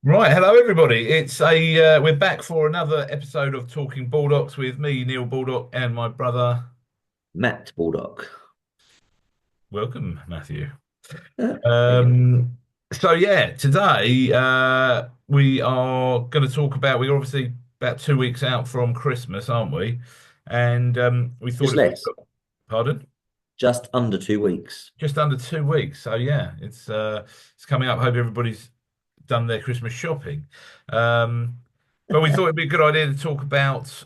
Right, hello everybody. It's a we're back for another episode of Talking Bulldogs with me, Neil Baldock, and my brother. Matt Baldock. Welcome, Matthew. Thank you. So yeah, today we are going to talk about. We're obviously about 2 weeks out from Christmas, aren't we? And we thought Just it'd be, less, pardon, just under 2 weeks. just under 2 weeks. So yeah, it's coming up. Hope everybody's done their Christmas shopping. Um, but we thought it'd be a good idea to talk about.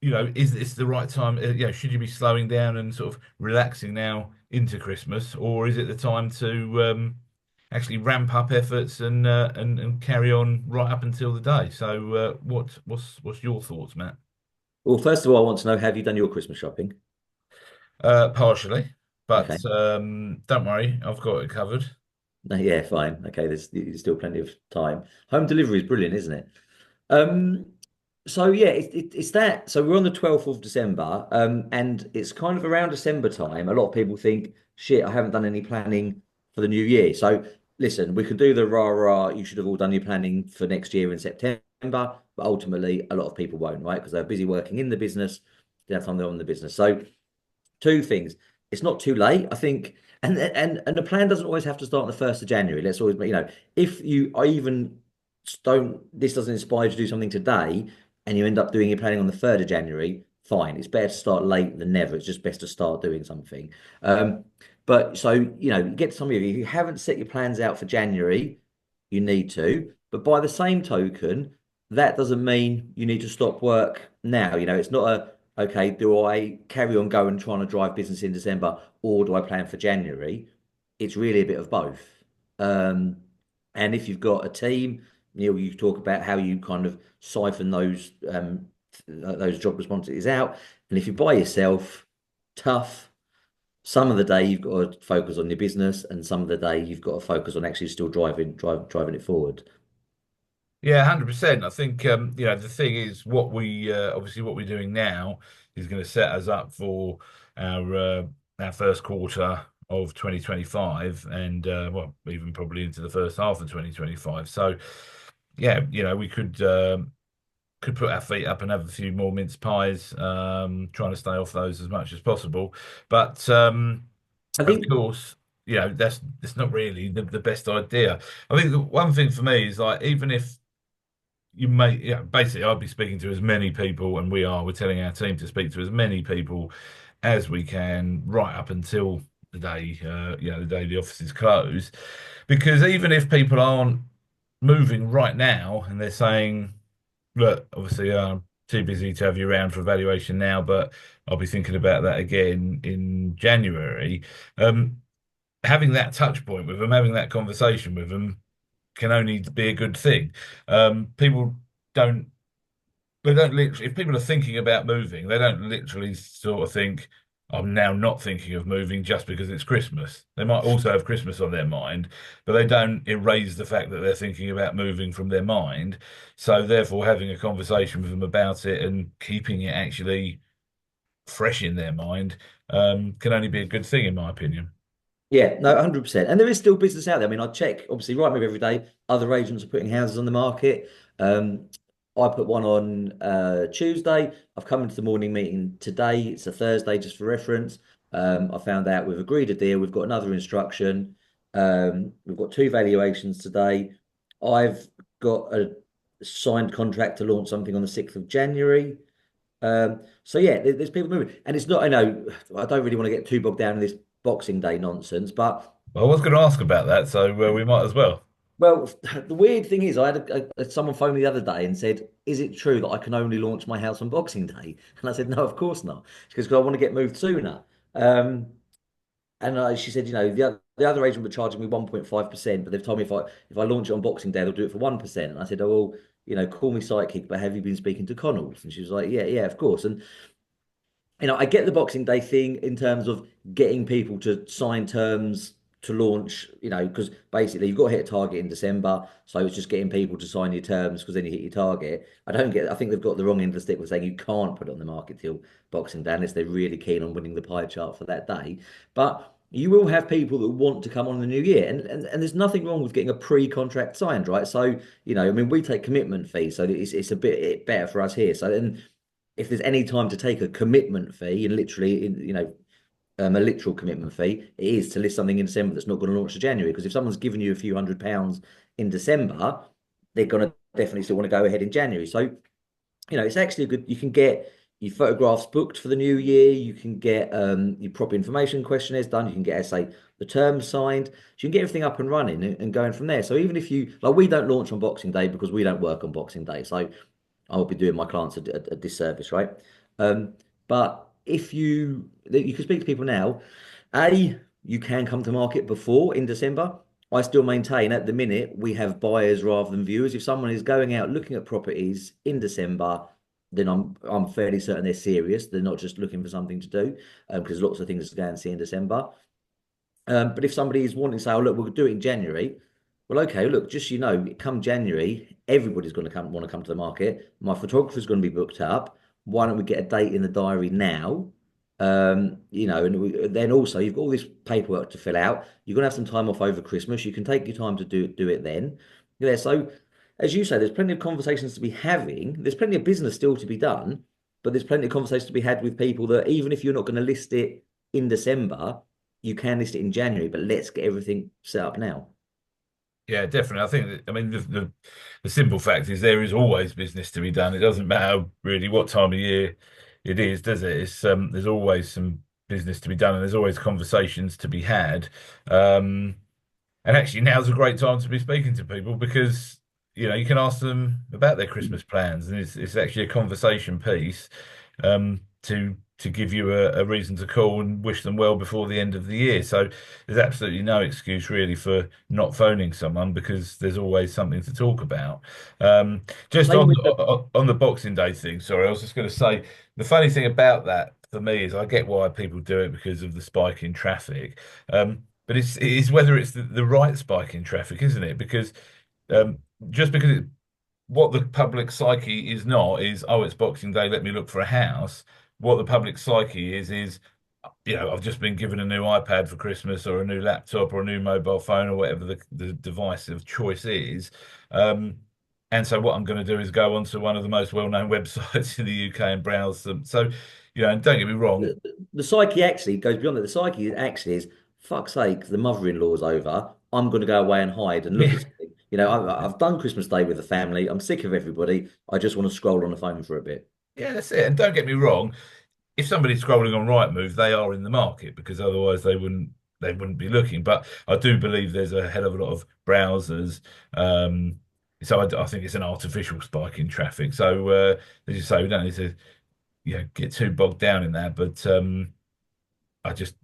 Is this the right time? Should you be slowing down and sort of relaxing now into Christmas, or is it the time to actually ramp up efforts and carry on right up until the day? So, what's your thoughts, Matt? Well, first of all, I want to know, have you done your Christmas shopping? Partially, Okay. but don't worry, I've got it covered. No, yeah, fine. Okay, there's still plenty of time. Home delivery is brilliant, isn't it? Um, so yeah, it's that. So we're on the 12th of December, and it's kind of around December time. A lot of people think, shit, I haven't done any planning for the new year. So listen, we can do the rah rah. You should have all done your planning for next year in September, but ultimately, a lot of people won't, right? Because they're busy working in the business, they have time they're on the business. So two things. It's not too late, I think, and the plan doesn't always have to start on the 1st of January. Let's always, if you I even don't, this doesn't inspire you to do something today, and you end up doing your planning on the 3rd of January, fine. It's better to start late than never. It's just best to start doing something. But so get some of you. If you haven't set your plans out for January, you need to. But by the same token, that doesn't mean you need to stop work now. It's not okay, do I carry on going trying to drive business in December or do I plan for January? It's really a bit of both. Um, and if you've got a team, you talk about how you kind of siphon those job responsibilities out. And if you're by yourself, tough. Some of the day you've got to focus on your business, and some of the day you've got to focus on actually still driving it forward. Yeah, 100%. I think the thing is what we obviously what we're doing now is going to set us up for our our first quarter of 2025 and well, even probably into the first half of 2025. So yeah, we could put our feet up and have a few more mince pies, trying to stay off those as much as possible. But I of think course, that's not really the best idea. I think the one thing for me is like even if basically, I'd be speaking to as many people, and we're telling our team to speak to as many people as we can right up until the day the office is closed. Because even if people aren't moving right now and they're saying, look, obviously, I'm too busy to have you around for evaluation now, but I'll be thinking about that again in January. Um, Having that touch point with them, having that conversation with them can only be a good thing. People don't they don't literally, if people are thinking about moving, they don't literally sort of think, I'm now not thinking of moving just because it's Christmas. They might also have Christmas on their mind, but they don't erase the fact that they're thinking about moving from their mind. So therefore, having a conversation with them about it and keeping it actually fresh in their mind, can only be a good thing, in my opinion. Yeah, no, 100%. And there is still business out there. I mean, I check, obviously, right move every day. Other agents are putting houses on the market. I put one on Tuesday. I've come into the morning meeting today. It's a Thursday, just for reference. I found out we've agreed a deal. We've got another instruction. We've got two valuations today. I've got a signed contract to launch something on the 6th of January. So yeah, there's people moving, and it's not. I know I don't really want to get too bogged down in this Boxing Day nonsense, but Well, I was going to ask about that, so we might as well. well, the weird thing is, I had someone phone me the other day and said, "Is it true that I can only launch my house on Boxing Day?" And I said, "No, of course not." Because I want to get moved sooner. Um, and she said, the other agent were charging me 1.5%, but they've told me if I launch it on Boxing Day, they'll do it for 1%. And I said, "Oh, well, call me psychic, but have you been speaking to Connells?" And she was like, "Yeah, yeah, of course." And I get the Boxing Day thing in terms of getting people to sign terms to launch, because basically you've got to hit a target in December. So it's just getting people to sign your terms because then you hit your target. I think they've got the wrong end of the stick with saying you can't put it on the market till Boxing Day unless they're really keen on winning the pie chart for that day. But you will have people that want to come on in the new year. And there's nothing wrong with getting a pre-contract signed, right? So, I mean, we take commitment fees, so it's a bit better for us here. So then if there's any time to take a commitment fee and literally, a literal commitment fee, it is to list something in December that's not going to launch to January. Because if someone's given you a few £100s in December, they're going to definitely still want to go ahead in January. So it's actually a good. You can get your photographs booked for the new year. You can get your proper information questionnaires done. You can get, say, the terms signed. So you can get everything up and running and going from there. So even if you like, we don't launch on Boxing Day because we don't work on Boxing Day. So I will be doing my clients a disservice, right? Um, but if you can speak to people now, you can come to market before in December. I still maintain at the minute we have buyers rather than viewers. If someone is going out looking at properties in December, then I'm fairly certain they're serious. They're not just looking for something to do, because lots of things to go and see in December. But if somebody is wanting to say, "Oh, look, we'll do it in January," well, okay, look, just come January, everybody's going to want to come to the market. My photographer's going to be booked up. Why don't we get a date in the diary now? And then also you've got all this paperwork to fill out. You're going to have some time off over Christmas. You can take your time to do it then. Yeah, so as you say, there's plenty of conversations to be having. There's plenty of business still to be done, but there's plenty of conversations to be had with people that even if you're not going to list it in December, you can list it in January, but let's get everything set up now. Yeah, definitely. I think that, I mean, the simple fact is there is always business to be done. It doesn't matter really what time of year it is, does it? There's always some business to be done, and there's always conversations to be had. Um, And actually, now's a great time to be speaking to people because you can ask them about their Christmas plans, and it's actually a conversation piece to give you a reason to call and wish them well before the end of the year. So there's absolutely no excuse really for not phoning someone because there's always something to talk about. Just Same on with the on the Boxing Day thing, sorry, I was just going to say the funny thing about that for me is I get why people do it because of the spike in traffic. But it is whether it's the right spike in traffic, isn't it? Because um, just because what the public psyche is not is, oh, it's Boxing Day, let me look for a house. What the public psyche is, I've just been given a new iPad for Christmas or a new laptop or a new mobile phone or whatever the device of choice is. Um, and so what I'm going to do is go onto one of the most well-known websites in the UK and browse them. So, and don't get me wrong. the psyche actually goes beyond that. The psyche actually is, fuck's sake, the mother-in-law's over. I'm going to go away and hide and look Yeah, at something. I've done Christmas Day with the family. I'm sick of everybody. I just want to scroll on the phone for a bit. yeah, that's it. And don't get me wrong. If somebody's scrolling on Rightmove, they are in the market because otherwise they wouldn't be looking. But I do believe there's a hell of a lot of browsers. So I think it's an artificial spike in traffic. So as you say, we don't need to get too bogged down in that. But I just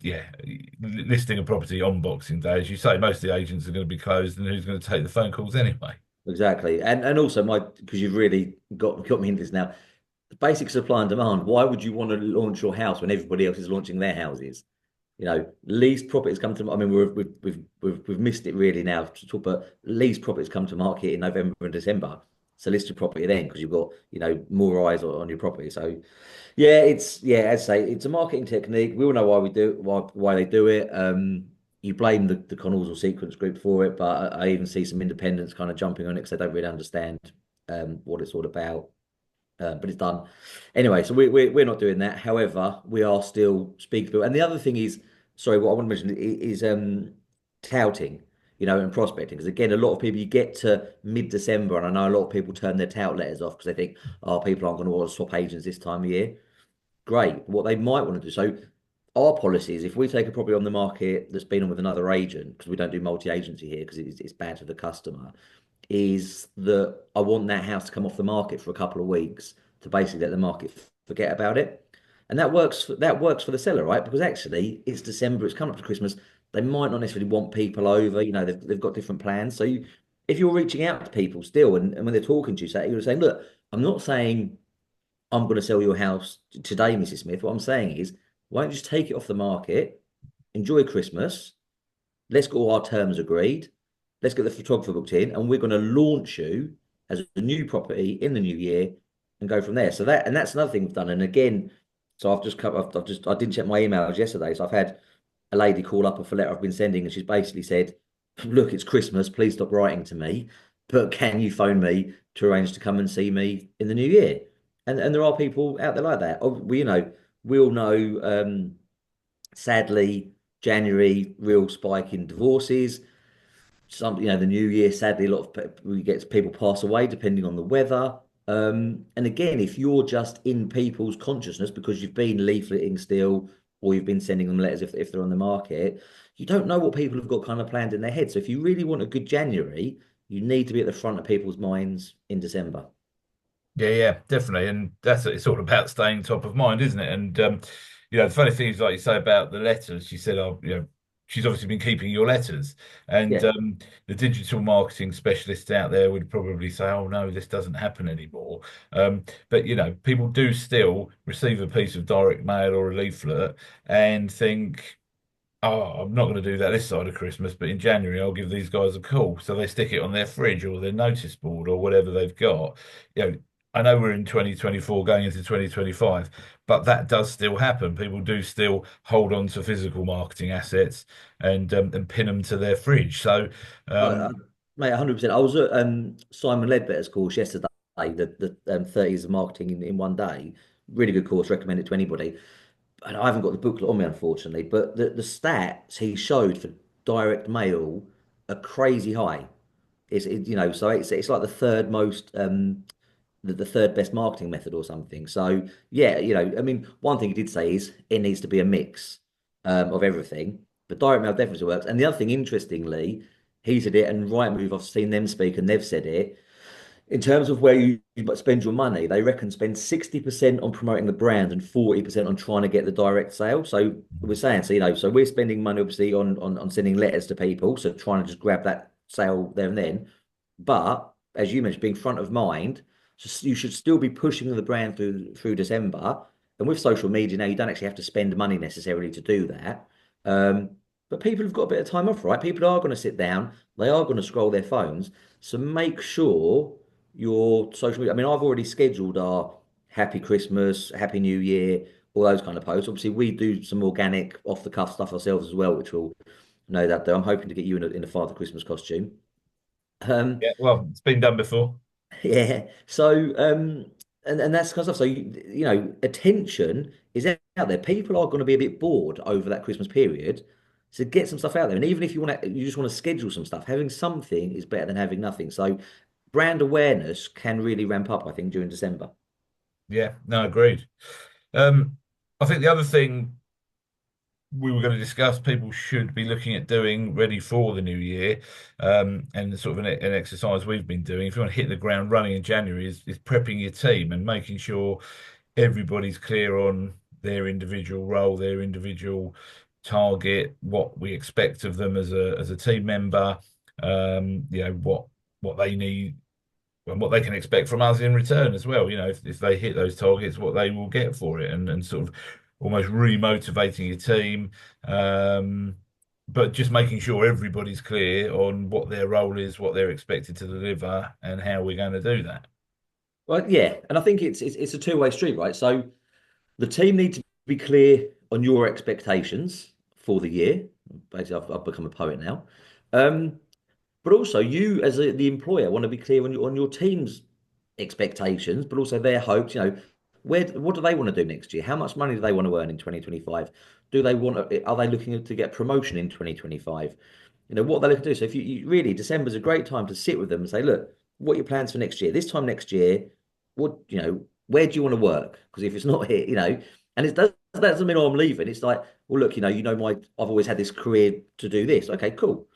listing a property on Boxing Day, as you say, most of the agents are going to be closed, and who's going to take the phone calls anyway? Exactly. And also because you've really got me into this now. The basic supply and demand. Why would you want to launch your house when everybody else is launching their houses? Lease properties come to. I mean, we've missed it really now to talk, but lease properties come to market in November and December. So list your property then because you've got more eyes on your property. So yeah, as I say, it's a marketing technique. We all know why we do why they do it. You blame the Connells or Sequence Group for it, but I even see some independents kind of jumping on it because they don't really understand what it's all about. But it's done anyway. So we're not doing that. However, we are still speaking to people. And the other thing is, sorry, what I want to mention is touting, and prospecting. Because again, a lot of people, you get to mid-December, and I know a lot of people turn their tout letters off because they think, oh, people aren't going to want to swap agents this time of year. Great. What they might want to do. So our policy is if we take a property on the market that's been on with another agent, because we don't do multi-agency here because it's bad for the customer, is that I want that house to come off the market for a couple of weeks to basically let the market forget about it. And that works for the seller, right? Because actually it's December, it's coming up to Christmas. They might not necessarily want people over, they've got different plans. So if you're reaching out to people still and when they're talking to you, you're saying, look, I'm not saying I'm going to sell your house today, Mrs. Smith. What I'm saying is, why don't you just take it off the market, enjoy Christmas, let's get all our terms agreed. Let's get the photographer booked in, and we're going to launch you as a new property in the new year and go from there. That's another thing we've done. And again, so I've just I didn't check my emails yesterday, so I've had a lady call up off a letter I've been sending, and she's basically said, "Look, it's Christmas. Please stop writing to me, but can you phone me to arrange to come and see me in the new year?" And there are people out there like that. Oh, we all know. Sadly, January real spike in divorces. The new year, sadly, a lot of we get people pass away depending on the weather. And again, if you're just in people's consciousness because you've been leafleting still, or you've been sending them letters if they're on the market, you don't know what people have got kind of planned in their head. So if you really want a good January, you need to be at the front of people's minds in December. Yeah, yeah, definitely, and that's it's all about staying top of mind, isn't it? And the funny thing is, like you say about the letters, she said, "Oh, she's obviously been keeping your letters," and Yeah. the digital marketing specialists out there would probably say, "Oh no, this doesn't happen anymore." But people do still receive a piece of direct mail or a leaflet and think, "Oh, I'm not going to do that this side of Christmas, but in January I'll give these guys a call." So they stick it on their fridge or their notice board or whatever they've got. You know, I know we're in 2024 going into 2025, but that does still happen. People do still hold on to physical marketing assets and pin them to their fridge. So, I, I, um, Mate, 100%. I was at Simon Ledbetter's course yesterday, the 30s of marketing in one day. Really good course, recommend it to anybody. And I haven't got the booklet on me, unfortunately, but the stats he showed for direct mail are crazy high. So it's like the third most the third best marketing method or something. So yeah, I mean, one thing he did say is it needs to be a mix of everything. But direct mail definitely works. And the other thing, interestingly, he said it, and Rightmove, I've seen them speak, and they've said it. In terms of where you spend your money, they reckon spend 60% on promoting the brand and 40% on trying to get the direct sale. So we're saying, so we're spending money obviously on sending letters to people, so trying to just grab that sale there and then. But as you mentioned, being front of mind, so you should still be pushing the brand through December. And with social media now, you don't actually have to spend money necessarily to do that. Um, but people have got a bit of time off, right? People are going to sit down, they are going to scroll their phones. So make sure your social media. I mean, I've already scheduled our Happy Christmas, Happy New Year, all those kind of posts. Obviously, we do some organic, off the cuff stuff ourselves as well, which we'll no doubt do. I'm hoping to get you in a Father Christmas costume. Um, yeah, well, it's been done before. yeah. So, and that's kind of stuff. So, attention is out there. People are going to be a bit bored over that Christmas period. So get some stuff out there. And even if you just want to schedule some stuff, having something is better than having nothing. So brand awareness can really ramp up, I think, during December. Yeah, no, agreed. I think the other thing we were going to discuss people should be looking at doing ready for the new year, and sort of an exercise we've been doing. If you want to hit the ground running in January, is prepping your team and making sure everybody's clear on their individual role, their individual target, what we expect of them as a team member, what they need and what they can expect from us in return as well. If they hit those targets, what they will get for it, and sort of almost re-motivating your team, um, but just making sure everybody's clear on what their role is, what they're expected to deliver, and how we're going to do that. Well, yeah, and I think it's a two-way street, right? So the team need to be clear on your expectations for the year. Basically, I've become a poet now. Um, But also, you as the employer want to be clear on your team's expectations, but also their hopes. What do they want to do next year? How much money do they want to earn in 2025? Are they looking to get promotion in 2025? What they looking to do. So if really, December's a great time to sit with them and say, look, what are your plans for next year? This time next year, where do you want to work? Because if it's not here, and that doesn't mean, oh, I'm leaving. It's like, well, look, I've always had this career to do this. Okay, cool.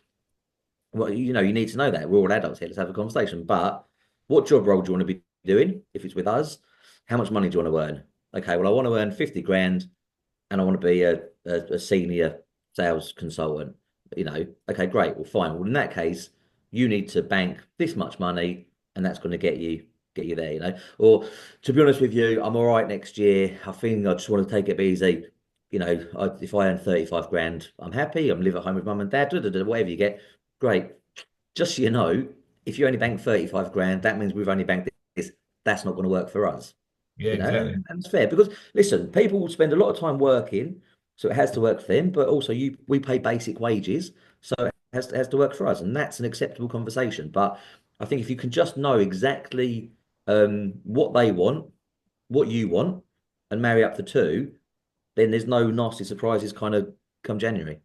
Well, you need to know that. We're all adults here. Let's have a conversation. But what job role do you want to be doing if it's with us? How much money do you want to earn? Okay, well, I want to earn 50 grand and I want to be a senior sales consultant. Okay, great. Well, fine. Well, in that case, you need to bank this much money and that's going to get you there, Or to be honest with you, I'm all right next year. I think I just want to take it easy. If I earn 35 grand, I'm happy. I'm live at home with mum and dad, whatever you get. Great. Just so you know, if you only bank 35 grand, that means we've only banked this. That's not going to work for us. Yeah, And, exactly. and it's fair because listen, people will spend a lot of time working. So it has to work for them, but also we pay basic wages, so it has to work for us, and that's an acceptable conversation. But I think if you can just know exactly what they want, what you want, and marry up the two, then there's no nasty surprises kind of come January.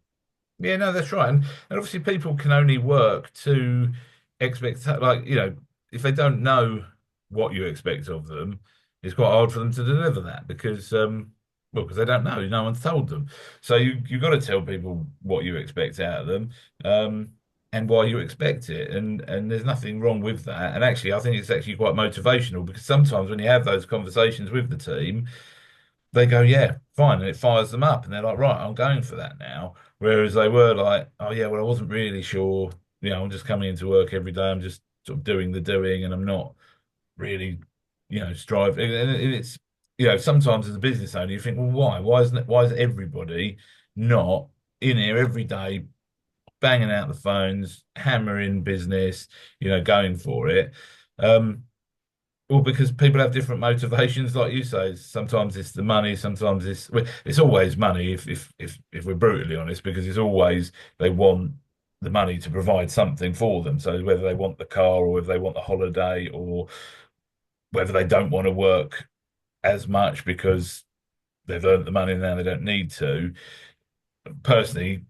Yeah, no, that's right. And obviously people can only work to expect, like, if they don't know what you expect of them, it's quite hard for them to deliver that because, well, because they don't know. No one's told them. So you've got to tell people what you expect out of them, um, and why you expect it. And there's nothing wrong with that. And actually, I think it's actually quite motivational because sometimes when you have those conversations with the team, they go, yeah, fine, and it fires them up, and they're like, right, I'm going for that now. Whereas they were like, oh yeah, well, I wasn't really sure. I'm just coming into work every day. I'm just sort of doing the doing, and I'm not really, striving. And it's, sometimes as a business owner, you think, well, why? Why is everybody not in here every day, banging out the phones, hammering business, going for it? Um, well, because people have different motivations, like you say. Sometimes it's the money, sometimes it's always money. If we're brutally honest, because it's always they want the money to provide something for them. So whether they want the car or whether they want the holiday or whether they don't want to work as much because they've earned the money and now they don't need to. Personally,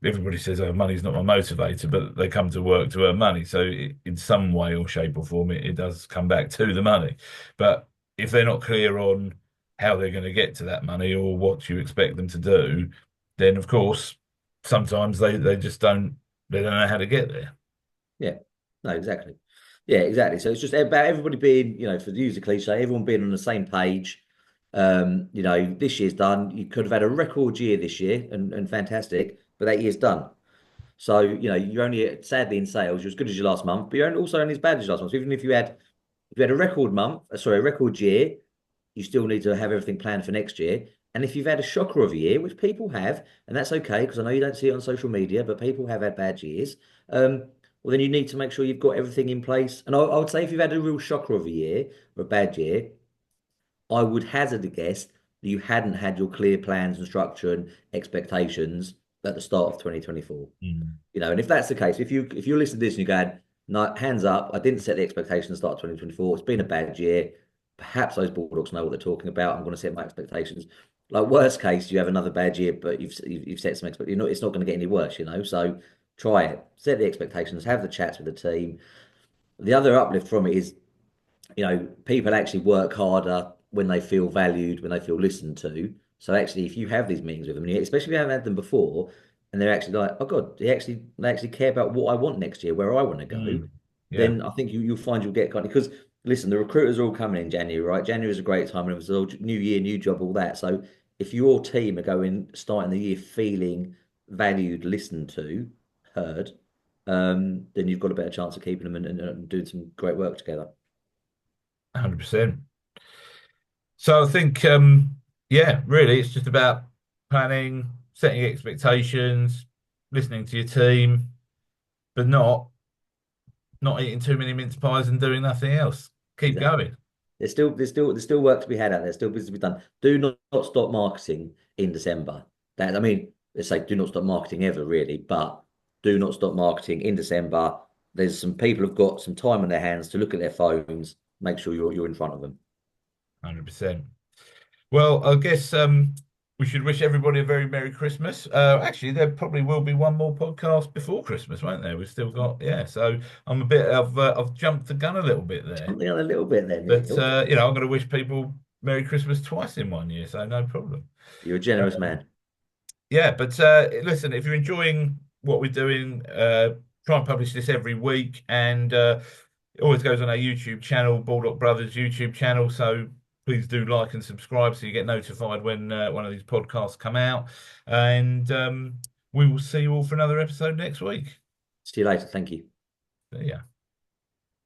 everybody says, "Oh, money's not my motivator," but they come to work to earn money. So in some way or shape or form, it does come back to the money. But if they're not clear on how they're going to get to that money or what you expect them to do, then of course, sometimes they just don't know how to get there. Yeah, no, exactly. Yeah, exactly. So it's just about everybody being, for the use of cliche, everyone being on the same page. This year's done. You could have had a record year this year and fantastic, but that year's done. So, you're only sadly in sales, you're as good as your last month, but you're also only as bad as your last month. So even if you had a record month, sorry, a record year, you still need to have everything planned for next year. And if you've had a shocker of a year, which people have, and that's okay because I know you don't see it on social media, but people have had bad years. Well, then you need to make sure you've got everything in place. And I would say if you've had a real shocker of a year or a bad year, I would hazard a guess that you hadn't had your clear plans and structure and expectations at the start of 2024. Mm. And if that's the case, if you listen to this and you're going, no, hands up, I didn't set the expectations at the start of 2024. It's been a bad year. Perhaps those Bulldogs know what they're talking about. I'm going to set my expectations. Like worst case, you have another bad year, but you've set some expectations. It's not going to get any worse. So try it, set the expectations, have the chats with the team. The other uplift from it is people actually work harder when they feel valued, when they feel listened to. So actually, if you have these meetings with them, and especially if you haven't had them before, and they're actually like, oh God, they actually care about what I want next year, where I want to go, Mm. Yeah, then I think you'll find you'll get kind of because listen, the recruiters are all coming in January, right? January is a great time, and it was all new year, new job, all that. So if your team are going starting the year feeling valued, listened to, heard, then you've got a better chance of keeping them and doing some great work together. 100%. So I think, yeah, really, it's just about planning, setting expectations, listening to your team, but not eating too many mince pies and doing nothing else. Keep Exactly. going. There's still work to be had out there. There's still business to be done. Do not stop marketing in December. Let's say do not stop marketing ever, really, but do not stop marketing in December. There's some people who've got some time on their hands to look at their phones. Make sure you're in front of them. 100%. Well, I guess we should wish everybody a very Merry Christmas. Actually, there probably will be one more podcast before Christmas, won't there? We've still got, yeah. So I've jumped the gun a little bit there, Something on a little bit there, but Neil. I'm going to wish people Merry Christmas twice in one year, so no problem. You're a generous Um, man. yeah, but listen, if you're enjoying what we're doing, try and publish this every week, and it always goes on our YouTube channel, Bulldog Brothers YouTube channel. So please do like and subscribe so you get notified when one of these podcasts come out. And we will see you all for another episode next week. See you later. Thank you. See ya.